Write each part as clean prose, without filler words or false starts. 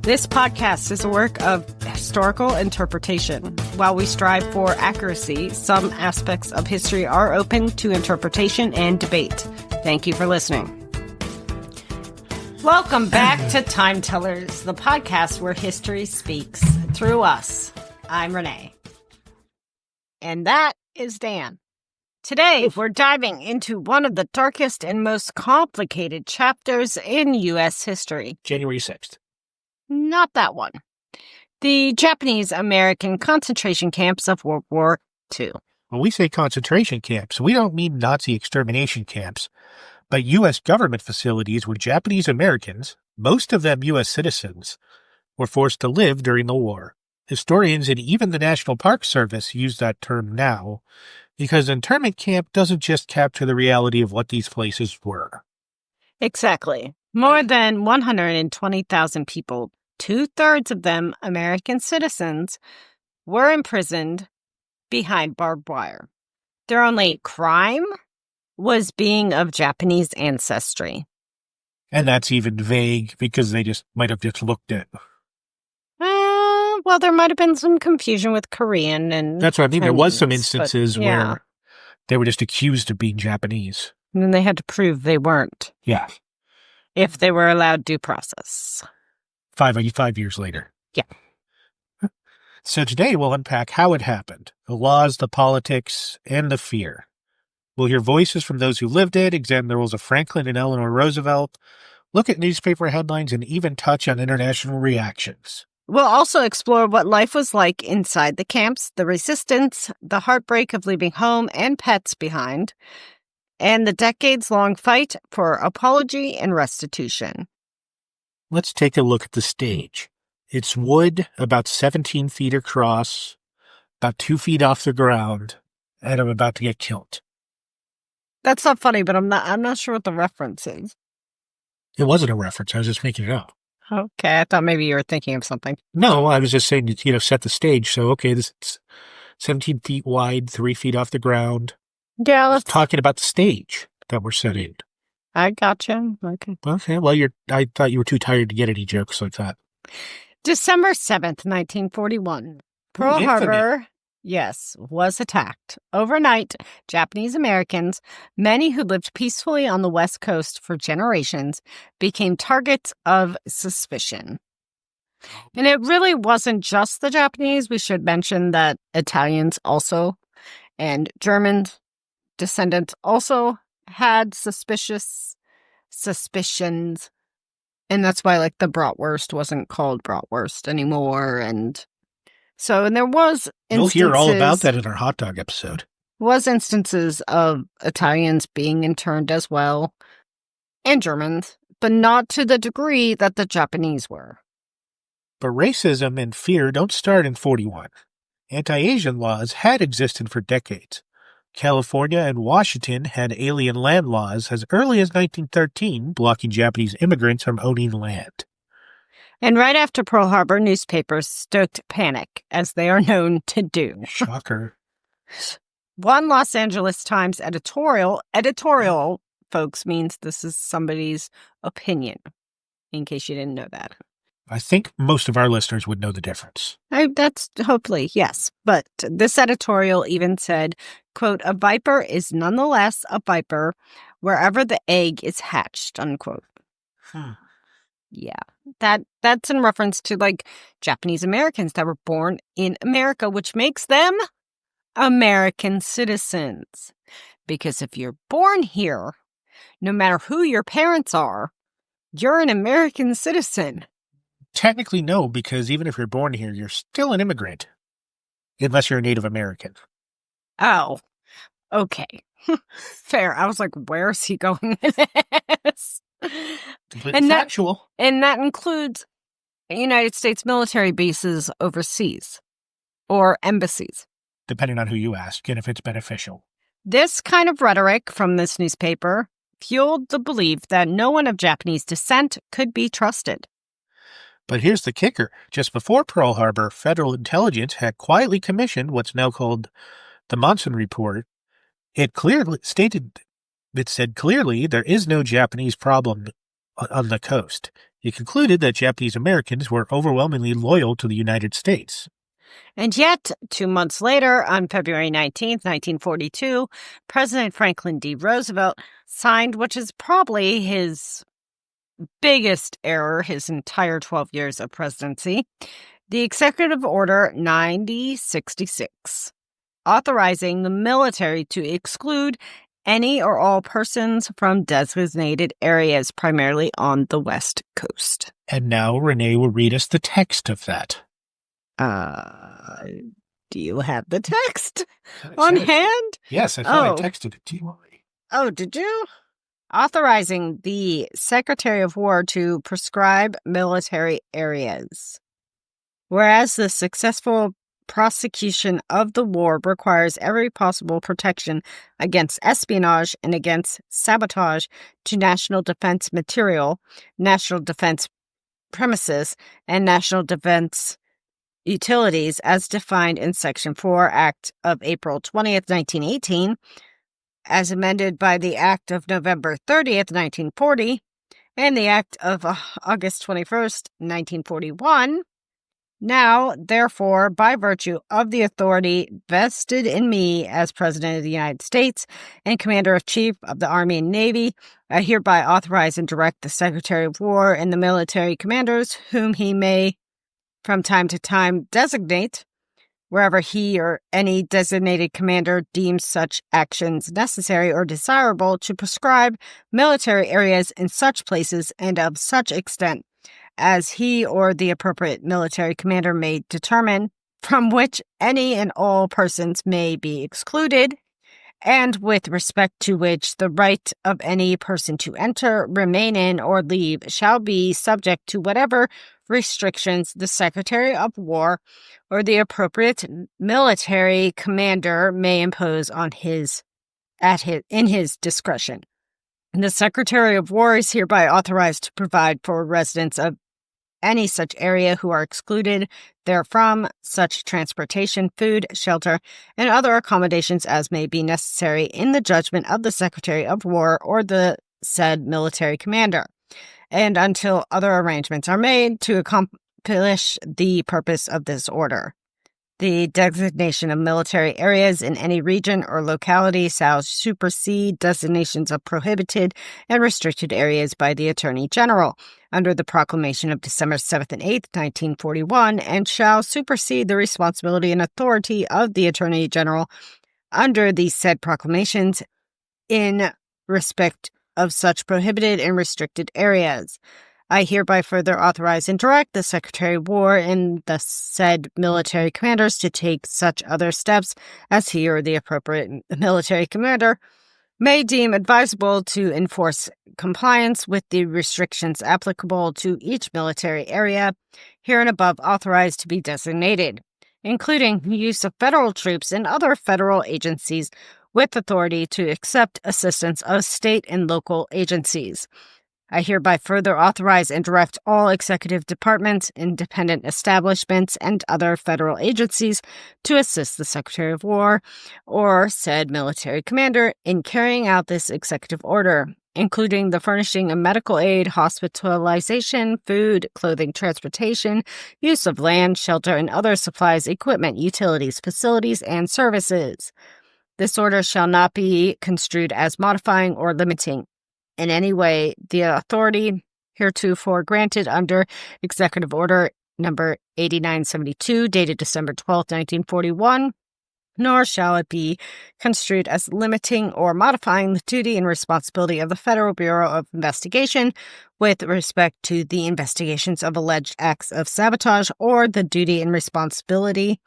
This podcast is a work of historical interpretation. While we strive for accuracy, some aspects of history are open to interpretation and debate. Thank you for listening. Welcome back to Time Tellers, the podcast where history speaks through us. I'm Renee. And that is Dan. Today, we're diving into one of the darkest and most complicated chapters in U.S. history. January 6th. Not that one. The Japanese-American concentration camps of World War II. When we say concentration camps, we don't mean Nazi extermination camps, but U.S. government facilities where Japanese Americans, most of them U.S. citizens, were forced to live during the war. Historians and even the National Park Service use that term now, because internment camp doesn't just capture the reality of what these places were. Exactly. More than 120,000 people, 2/3 of them American citizens, were imprisoned behind barbed wire. Their only crime was being of Japanese ancestry. And that's even vague because they just might have just looked at. Well, there might have been some confusion with Korean and That's what I mean. Chinese, There was some instances but, yeah. where they were just accused of being Japanese. And then they had to prove they weren't. Yeah. If they were allowed due process. 5 years later. Yeah. So today we'll unpack how it happened, the laws, the politics, and the fear. We'll hear voices from those who lived it, examine the roles of Franklin and Eleanor Roosevelt, look at newspaper headlines, and even touch on international reactions. We'll also explore what life was like inside the camps, the resistance, the heartbreak of leaving home and pets behind, and the decades-long fight for apology and restitution. Let's take a look at the stage. It's wood, about 17 feet across, about 2 feet off the ground, and I'm about to get killed. That's not funny, but I'm not sure what the reference is. It wasn't a reference. I was just making it up. Okay, I thought maybe you were thinking of something. No, I was just saying, set the stage. So, okay, this is 17 feet wide, 3 feet off the ground. Yeah, let's Talking about the stage that we're setting. I gotcha. Okay. Okay, well, I thought you were too tired to get any jokes like that. December 7th, 1941. Pearl Infamy. Harbor, was attacked. Overnight, Japanese Americans, many who lived peacefully on the West Coast for generations, became targets of suspicion. And it really wasn't just the Japanese. We should mention that Italians also and German descendants also had suspicions. And that's why, the bratwurst wasn't called bratwurst anymore. And there was instances... You'll hear all about that in our hot dog episode. Was instances of Italians being interned as well, and Germans, but not to the degree that the Japanese were. But racism and fear don't start in 41. Anti-Asian laws had existed for decades. California and Washington had alien land laws as early as 1913, blocking Japanese immigrants from owning land. And right after Pearl Harbor, newspapers stoked panic, as they are known to do. Shocker. One Los Angeles Times editorial, folks, means this is somebody's opinion, in case you didn't know that. I think most of our listeners would know the difference. That's hopefully, yes. But this editorial even said, quote, "A viper is nonetheless a viper wherever the egg is hatched," unquote. Yeah, that's in reference to Japanese Americans that were born in America, which makes them American citizens. Because if you're born here, no matter who your parents are, you're an American citizen. Technically, no, because even if you're born here, you're still an immigrant. Unless you're a Native American. Oh, okay. Fair. I was like, where is he going with this? But it's factual. And that includes United States military bases overseas or embassies. Depending on who you ask and if it's beneficial. This kind of rhetoric from this newspaper fueled the belief that no one of Japanese descent could be trusted. But here's the kicker. Just before Pearl Harbor, federal intelligence had quietly commissioned what's now called the Manzanar Report. It said clearly there is no Japanese problem on the coast. He concluded that Japanese Americans were overwhelmingly loyal to the United States. And yet, 2 months later, on February 19th, 1942, President Franklin D. Roosevelt signed, which is probably his biggest error his entire 12 years of presidency, the Executive Order 9066, authorizing the military to exclude any or all persons from designated areas, primarily on the West Coast. And now Renee will read us the text of that. Do you have the text on hand? Yes, I thought I texted it to you already. Oh, did you? Authorizing the Secretary of War to prescribe military areas. Whereas the successful prosecution of the war requires every possible protection against espionage and against sabotage to national defense material, national defense premises, and national defense utilities as defined in Section 4 Act of April 20th, 1918, as amended by the Act of November 30th, 1940, and the Act of August 21st, 1941. Now, therefore, by virtue of the authority vested in me as President of the United States and Commander-in-Chief of the Army and Navy, I hereby authorize and direct the Secretary of War and the military commanders whom he may from time to time designate, wherever he or any designated commander deems such actions necessary or desirable, to prescribe military areas in such places and of such extent as he or the appropriate military commander may determine, from which any and all persons may be excluded, and with respect to which the right of any person to enter, remain in, or leave shall be subject to whatever restrictions the Secretary of War or the appropriate military commander may impose on in his discretion. The Secretary of War is hereby authorized to provide for residents of any such area who are excluded therefrom such transportation, food, shelter, and other accommodations as may be necessary in the judgment of the Secretary of War or the said military commander, and until other arrangements are made to accomplish the purpose of this order. The designation of military areas in any region or locality shall supersede designations of prohibited and restricted areas by the Attorney General under the proclamation of December 7th and 8th, 1941, and shall supersede the responsibility and authority of the Attorney General under the said proclamations in respect of such prohibited and restricted areas. I hereby further authorize and direct the Secretary of War and the said military commanders to take such other steps as he or the appropriate military commander may deem advisable to enforce compliance with the restrictions applicable to each military area here and above authorized to be designated, including the use of federal troops and other federal agencies with authority to accept assistance of state and local agencies. I hereby further authorize and direct all executive departments, independent establishments, and other federal agencies to assist the Secretary of War or said military commander in carrying out this executive order, including the furnishing of medical aid, hospitalization, food, clothing, transportation, use of land, shelter, and other supplies, equipment, utilities, facilities, and services. This order shall not be construed as modifying or limiting in any way the authority heretofore granted under Executive Order Number 8972, dated December 12, 1941, nor shall it be construed as limiting or modifying the duty and responsibility of the Federal Bureau of Investigation with respect to the investigations of alleged acts of sabotage, or the duty and responsibility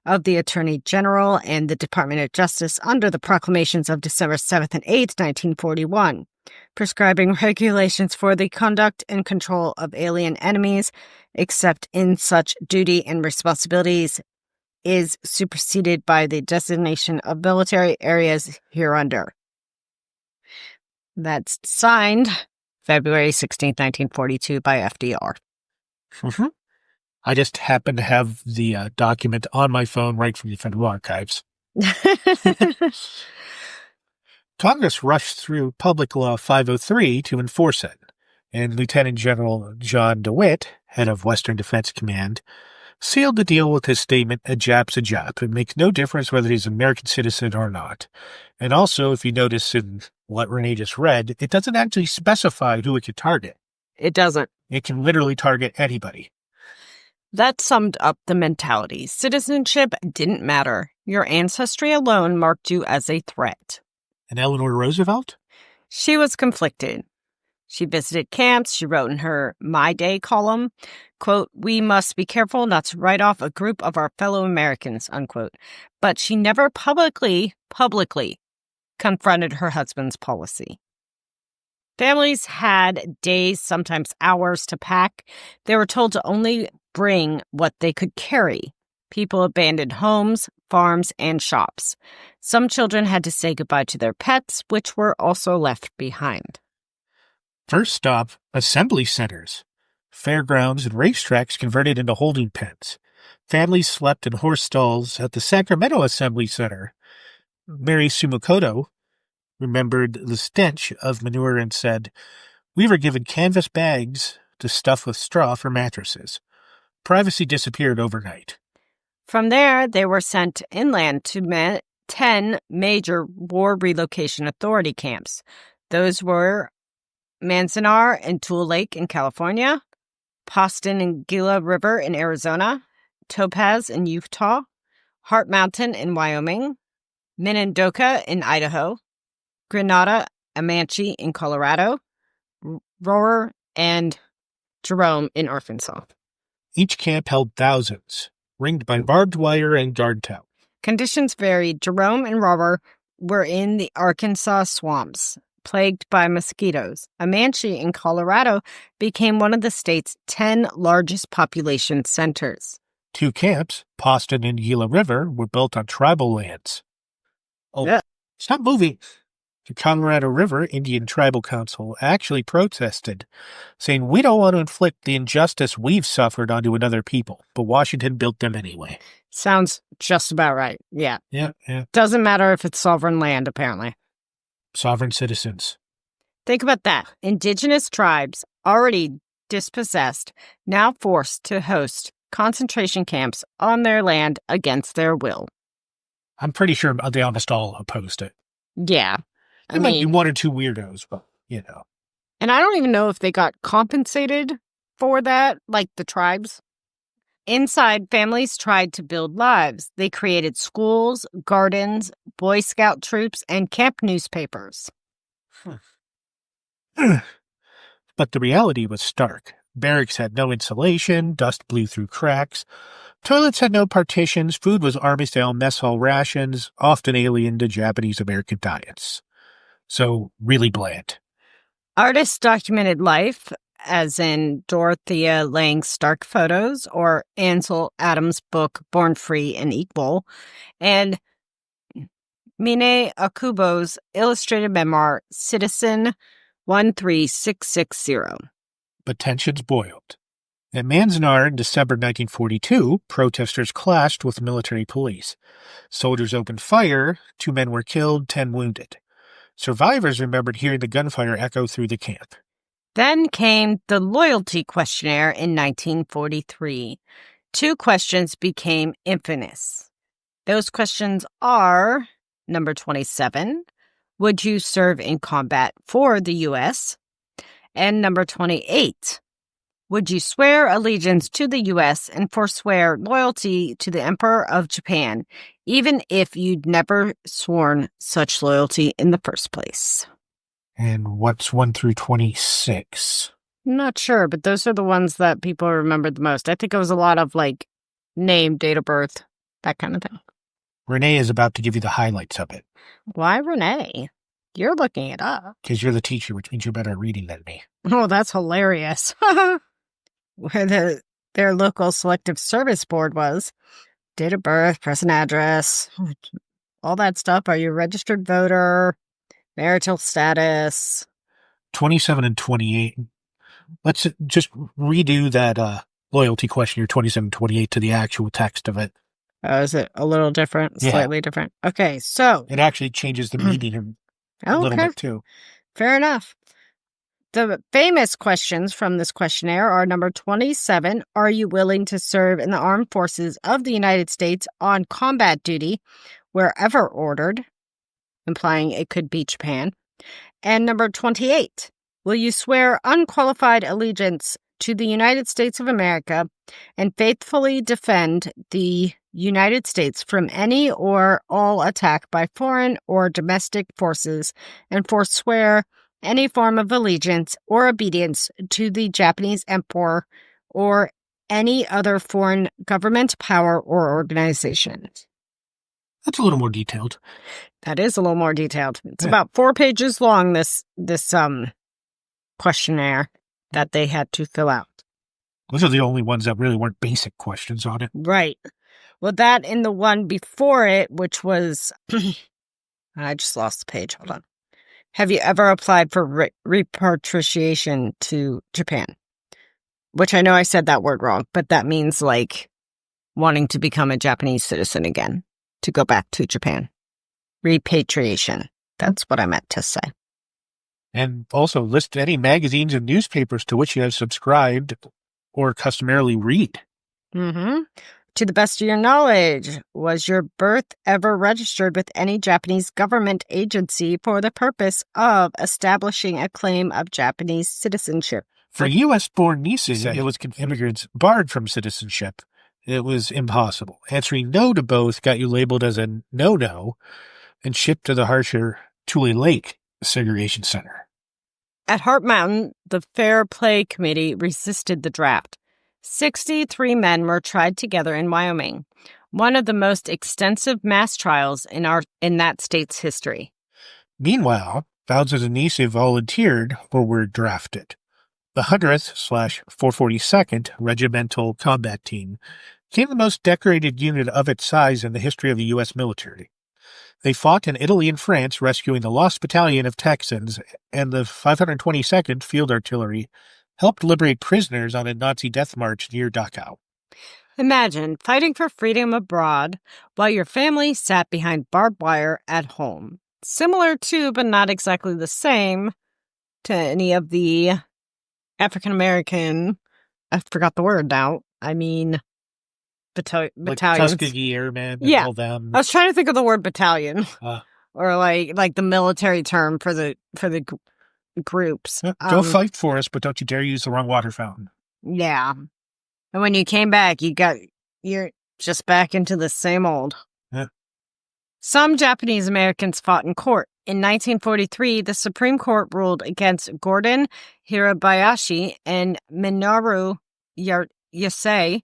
of the Attorney General and the Department of Justice under the proclamations of December 7th and 8th, 1941. Prescribing regulations for the conduct and control of alien enemies, except in such duty and responsibilities, is superseded by the designation of military areas hereunder. That's signed February 16, 1942 by FDR. Mm-hmm. I just happen to have the document on my phone right from the Federal Archives. Congress rushed through Public Law 503 to enforce it. and Lieutenant General John DeWitt, head of Western Defense Command, sealed the deal with his statement, "A Jap's a Jap. It makes no difference whether he's an American citizen or not." And also, if you notice in what Renee just read, it doesn't actually specify who it could target. It doesn't. It can literally target anybody. That summed up the mentality. Citizenship didn't matter. Your ancestry alone marked you as a threat. And Eleanor Roosevelt? She was conflicted. She visited camps. She wrote in her My Day column, quote, "We must be careful not to write off a group of our fellow Americans," unquote. But she never publicly confronted her husband's policy. Families had days, sometimes hours to pack. They were told to only bring what they could carry. People abandoned homes, farms, and shops. Some children had to say goodbye to their pets, which were also left behind. First stop, assembly centers. Fairgrounds and racetracks converted into holding pens. Families slept in horse stalls at the Sacramento Assembly Center. Mary Sumokoto remembered the stench of manure and said, "We were given canvas bags to stuff with straw for mattresses. Privacy disappeared overnight." From there, they were sent inland to 10 major War Relocation Authority camps. Those were Manzanar and Tule Lake in California, Poston and Gila River in Arizona, Topaz in Utah, Heart Mountain in Wyoming, Minidoka in Idaho, Grenada, Amanche in Colorado, Rohrer, and Jerome in Arkansas. Each camp held thousands, ringed by barbed wire and guard towers. Conditions varied. Jerome and Rohrer were in the Arkansas swamps, plagued by mosquitoes. Amanche in Colorado became one of the state's 10 largest population centers. 2 camps, Poston and Gila River, were built on tribal lands. Oh, yeah. Stop moving. The Colorado River Indian Tribal Council actually protested, saying, "We don't want to inflict the injustice we've suffered onto another people, but Washington built them anyway." Sounds just about right. Yeah. Yeah. Doesn't matter if it's sovereign land, apparently. Sovereign citizens. Think about that. Indigenous tribes, already dispossessed, now forced to host concentration camps on their land against their will. I'm pretty sure they almost all opposed it. Yeah. There might be one or two weirdos, but, you know. And I don't even know if they got compensated for that, like the tribes. Inside, families tried to build lives. They created schools, gardens, Boy Scout troops, and camp newspapers. But the reality was stark. Barracks had no insulation, dust blew through cracks. Toilets had no partitions, food was army-style mess hall rations, often alien to Japanese-American diets. So, really bland. Artists documented life, as in Dorothea Lange's Stark photos or Ansel Adams' book Born Free and Equal, and Mine Akubo's illustrated memoir Citizen 13660. But tensions boiled. At Manzanar in December 1942, protesters clashed with military police. Soldiers opened fire, 2 men were killed, 10 wounded. Survivors remembered hearing the gunfire echo through the camp. Then came the loyalty questionnaire in 1943. 2 questions became infamous. Those questions are, number 27, would you serve in combat for the U.S.? And number 28, would you swear allegiance to the U.S. and forswear loyalty to the Emperor of Japan, even if you'd never sworn such loyalty in the first place? And what's 1 through 26? Not sure, but those are the ones that people remembered the most. I think it was a lot of, like, name, date of birth, that kind of thing. Renee is about to give you the highlights of it. Why Renee? You're looking it up. Because you're the teacher, which means you're better at reading than me. Oh, that's hilarious. Where their local selective service board was. Date of birth, present address, all that stuff. Are you a registered voter? Marital status. 27 and 28. Let's just redo that loyalty questionnaire 27 28 to the actual text of it. Oh, is it a little different? Yeah. Slightly different? Okay, so. It actually changes the meaning a little bit, too. Fair enough. The famous questions from this questionnaire are number 27, are you willing to serve in the armed forces of the United States on combat duty wherever ordered, implying it could be Japan. And number 28, will you swear unqualified allegiance to the United States of America and faithfully defend the United States from any or all attack by foreign or domestic forces and forswear any form of allegiance or obedience to the Japanese emperor or any other foreign government, power, or organization? That's a little more detailed. That is a little more detailed. It's about 4 pages long, this questionnaire that they had to fill out. Those are the only ones that really weren't basic questions on it. Right. Well, that and the one before it, which was... I just lost the page. Hold on. Have you ever applied for repatriation to Japan? Which I know I said that word wrong, but that means like wanting to become a Japanese citizen again, to go back to Japan. Repatriation. That's what I meant to say. And also list any magazines and newspapers to which you have subscribed or customarily read. Mm-hmm. To the best of your knowledge, was your birth ever registered with any Japanese government agency for the purpose of establishing a claim of Japanese citizenship? For U.S.-born nieces, it was immigrants barred from citizenship. It was impossible. Answering no to both got you labeled as a no-no and shipped to the harsher Tule Lake segregation center. At Heart Mountain, the Fair Play Committee resisted the draft. 63 men were tried together in Wyoming, one of the most extensive mass trials in that state's history. Meanwhile, thousands of Nisi volunteered or were drafted. The 100th/442nd Regimental Combat Team became the most decorated unit of its size in the history of the U.S. military. They fought in Italy and France, rescuing the lost battalion of Texans, and the 522nd Field Artillery helped liberate prisoners on a Nazi death march near Dachau. Imagine fighting for freedom abroad while your family sat behind barbed wire at home. Similar to, but not exactly the same, to any of the African-American, I forgot the word now, I mean, battalions. Like Tuskegee Airmen and all them. I was trying to think of the word battalion. Or like the military term for the groups. Go fight for us, but don't you dare use the wrong water fountain. Yeah. And when you came back, you're just back into the same old. Yeah. Some Japanese Americans fought in court. In 1943, the Supreme Court ruled against Gordon Hirabayashi and Minoru Yasei,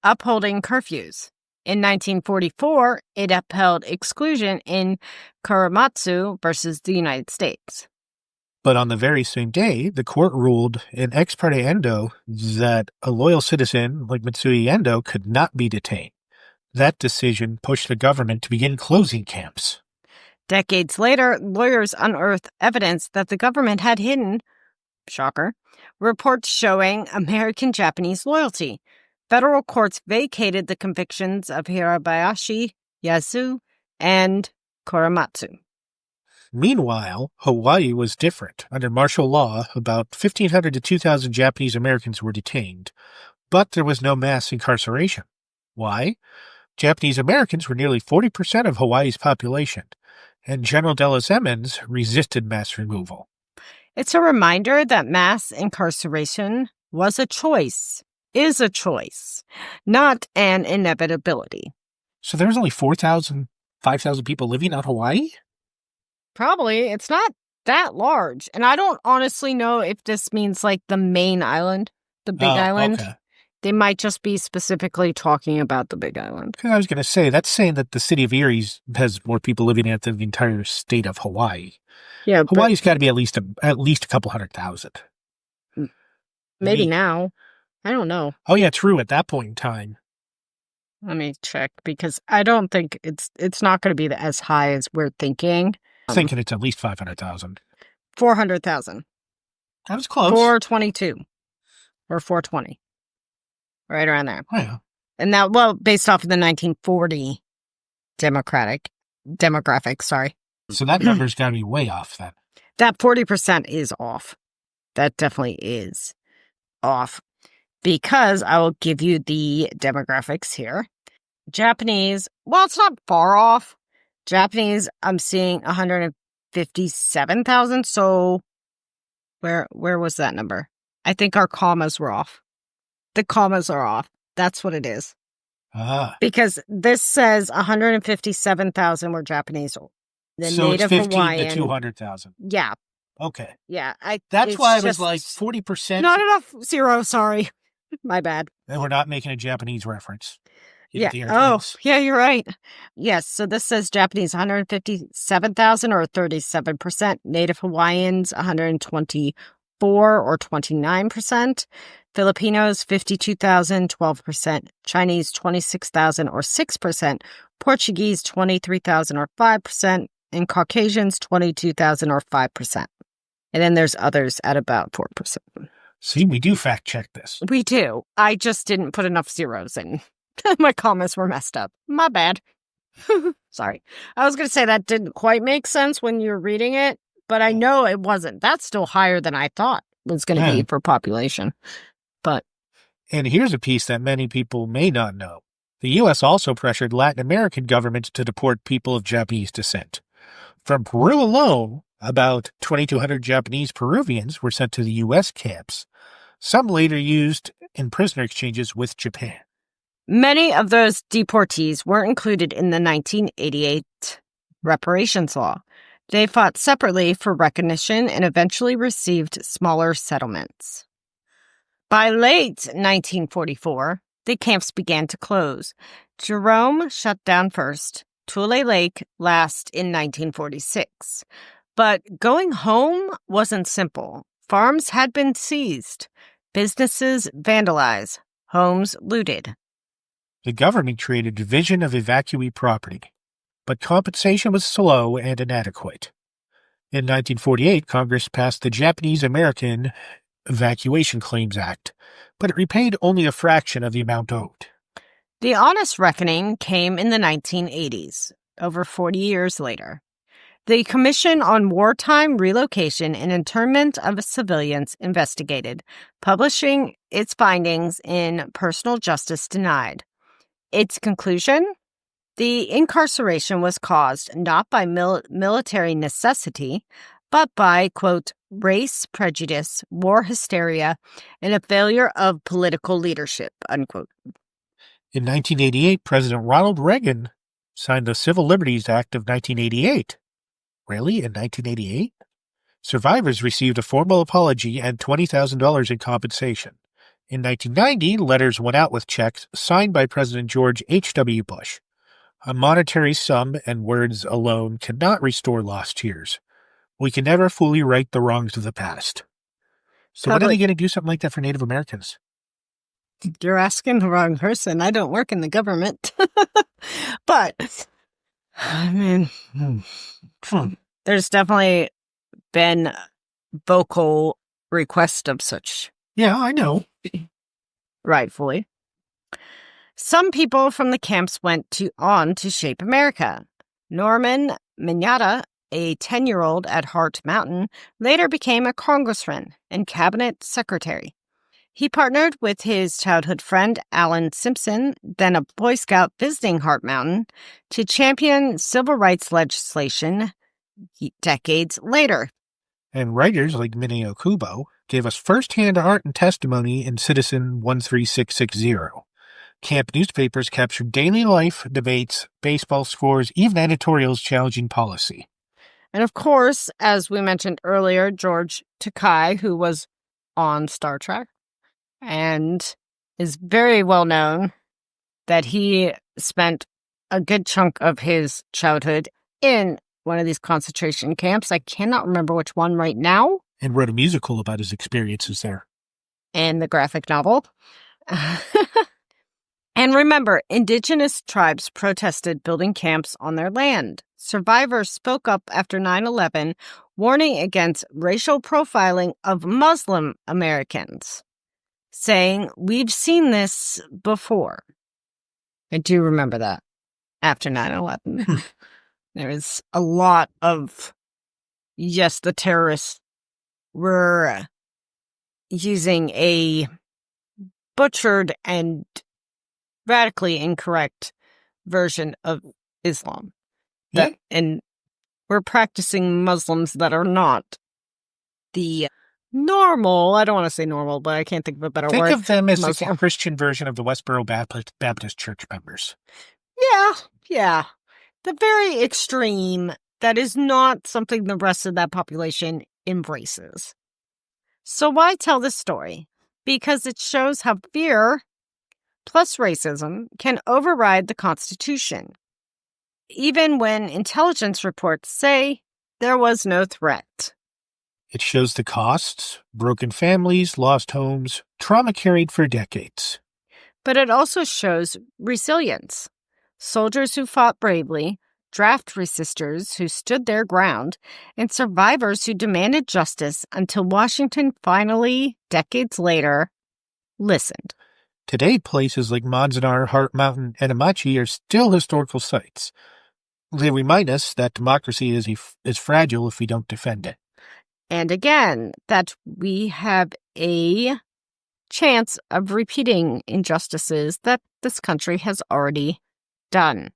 upholding curfews. In 1944, it upheld exclusion in Korematsu versus the United States. But on the very same day, the court ruled in ex parte endo that a loyal citizen like Mitsui Endo could not be detained. That decision pushed the government to begin closing camps. Decades later, lawyers unearthed evidence that the government had hidden, shocker, reports showing American-Japanese loyalty. Federal courts vacated the convictions of Hirabayashi, Yasu, and Korematsu. Meanwhile, Hawaii was different. Under martial law, about 1,500 to 2,000 Japanese Americans were detained, but there was no mass incarceration. Why? Japanese Americans were nearly 40% of Hawaii's population, and General Dallas Emmons resisted mass removal. It's a reminder that mass incarceration was a choice, is a choice, not an inevitability. So there was only 4,000, 5,000 people living on Hawaii? Probably. It's not that large. And I don't honestly know if this means like the main island, the big island. Okay. They might just be specifically talking about the big island. I was going to say, that's saying that the city of Erie has more people living in it than the entire state of Hawaii. Yeah, Hawaii's got to be at least a couple 100,000. Maybe now. I don't know. Oh yeah, true. At that point in time. Let me check, because I don't think it's not going to be as high as we're thinking. I'm thinking it's at least 500,000. 400,000. That was close. 422 or 420. Right around there. Oh, yeah. And that, well, based off of the 1940 demographic, sorry. So that number's got to be way off then. That 40% is off. that definitely is off. Because I will give you the demographics here. Japanese, well, it's not far off. Japanese, I'm seeing 157,000. So where was that number? I think our commas were off. The commas are off. That's what it is. Because this says 157,000 were Japanese. The so native it's 15 Hawaiian, to 200,000. Yeah. Okay. Yeah. That's why I was like 40%. Not enough zero, sorry. My bad. And we're not making a Japanese reference. Yeah. Oh, yeah, you're right. Yes. So this says Japanese 157,000 or 37%. Native Hawaiians 124 or 29%. Filipinos 52,000, 12%. Chinese 26,000 or 6%. Portuguese 23,000 or 5%. And Caucasians 22,000 or 5%. And then there's others at about 4%. See, we do fact check this. We do. I just didn't put enough zeros in. My comments were messed up. My bad. Sorry. I was going to say that didn't quite make sense when you were reading it, but I know it wasn't. That's still higher than I thought it was going to be for population. And here's a piece that many people may not know. The U.S. also pressured Latin American governments to deport people of Japanese descent. From Peru alone, about 2,200 Japanese Peruvians were sent to the U.S. camps. Some later used in prisoner exchanges with Japan. Many of those deportees weren't included in the 1988 reparations law. They fought separately for recognition and eventually received smaller settlements. By late 1944, the camps began to close. Jerome shut down first. Tule Lake last in 1946. But going home wasn't simple. Farms had been seized, businesses vandalized, homes looted. The government created a division of evacuee property, but compensation was slow and inadequate. In 1948, Congress passed the Japanese American Evacuation Claims Act, but it repaid only a fraction of the amount owed. The honest reckoning came in the 1980s, over 40 years later. The Commission on Wartime Relocation and Internment of Civilians investigated, publishing its findings in Personal Justice Denied. Its conclusion? The incarceration was caused not by military necessity, but by, quote, race prejudice, war hysteria, and a failure of political leadership, unquote. In 1988, President Ronald Reagan signed the Civil Liberties Act of 1988. Really? In 1988? Survivors received a formal apology and $20,000 in compensation. In 1990, letters went out with checks signed by President George H.W. Bush. A monetary sum and words alone cannot restore lost years. We can never fully right the wrongs of the past. So when are they going to do something like that for Native Americans? You're asking the wrong person. I don't work in the government. But, I mean, there's definitely been vocal request of such. Yeah, I know. Rightfully. Some people from the camps went on to shape America. Norman Mineta, a 10-year-old at Hart Mountain, later became a congressman and cabinet secretary. He partnered with his childhood friend Alan Simpson, then a Boy Scout visiting Hart Mountain, to champion civil rights legislation decades later. And writers like Mineo Kubo gave us first-hand art and testimony in Citizen 13660. Camp newspapers captured daily life, debates, baseball scores, even editorials challenging policy. And of course, as we mentioned earlier, George Takei, who was on Star Trek, and is very well known that he spent a good chunk of his childhood in one of these concentration camps. I cannot remember which one right now. And wrote a musical about his experiences there. And the graphic novel. And remember, indigenous tribes protested building camps on their land. Survivors spoke up after 9/11, warning against racial profiling of Muslim Americans, saying, we've seen this before. I do remember that after 9/11. There was a lot of, yes, the terrorists were using a butchered and radically incorrect version of Islam. And we're practicing Muslims that are not the normal, I don't want to say normal, but I can't think of a better word. Think of them as Muslim. the Christian version of the Westboro Baptist Church members. Yeah. The very extreme that is not something the rest of that population embraces. So why tell this story? Because it shows how fear plus racism can override the Constitution, even when intelligence reports say there was no threat. It shows the costs, broken families, lost homes, trauma carried for decades. But it also shows resilience. Soldiers who fought bravely, draft resistors who stood their ground, and survivors who demanded justice until Washington finally, decades later, listened. Today, places like Manzanar, Heart Mountain, and Amachi are still historical sites. They remind us that democracy is fragile if we don't defend it. And again, that we have a chance of repeating injustices that this country has already done.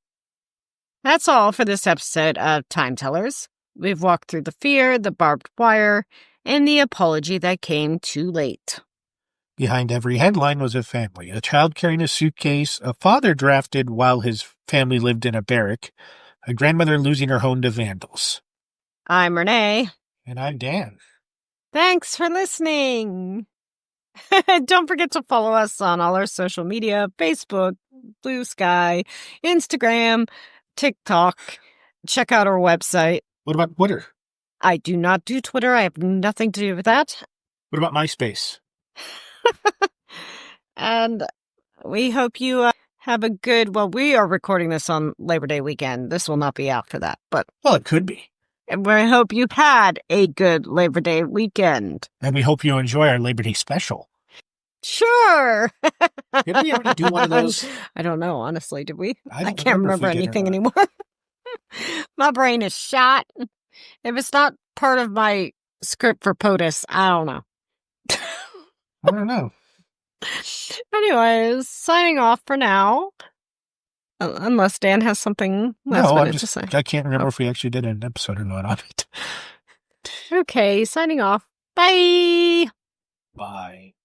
That's all for this episode of Time Tellers. We've walked through the fear, the barbed wire, and the apology that came too late. Behind every headline was a family, a child carrying a suitcase, a father drafted while his family lived in a barrack, a grandmother losing her home to vandals. I'm Renee. And I'm Dan. Thanks for listening. Don't forget to follow us on all our social media, Facebook, Blue Sky, Instagram, TikTok. Check out our website. What about Twitter? I do not do Twitter. I have nothing to do with that. What about MySpace? And we hope you have a good, well, we are recording this on Labor Day weekend. This will not be out for that, but... Well, it could be. And we hope you've had a good Labor Day weekend. And we hope you enjoy our Labor Day special. Sure. Did we already do one of those? I don't know, honestly. Did we? I can't remember anything anymore. My brain is shot. If it's not part of my script for POTUS, I don't know. I don't know. Anyways, signing off for now. Unless Dan has something last minute to say. I can't remember if we actually did an episode or not on it. Okay, signing off. Bye. Bye.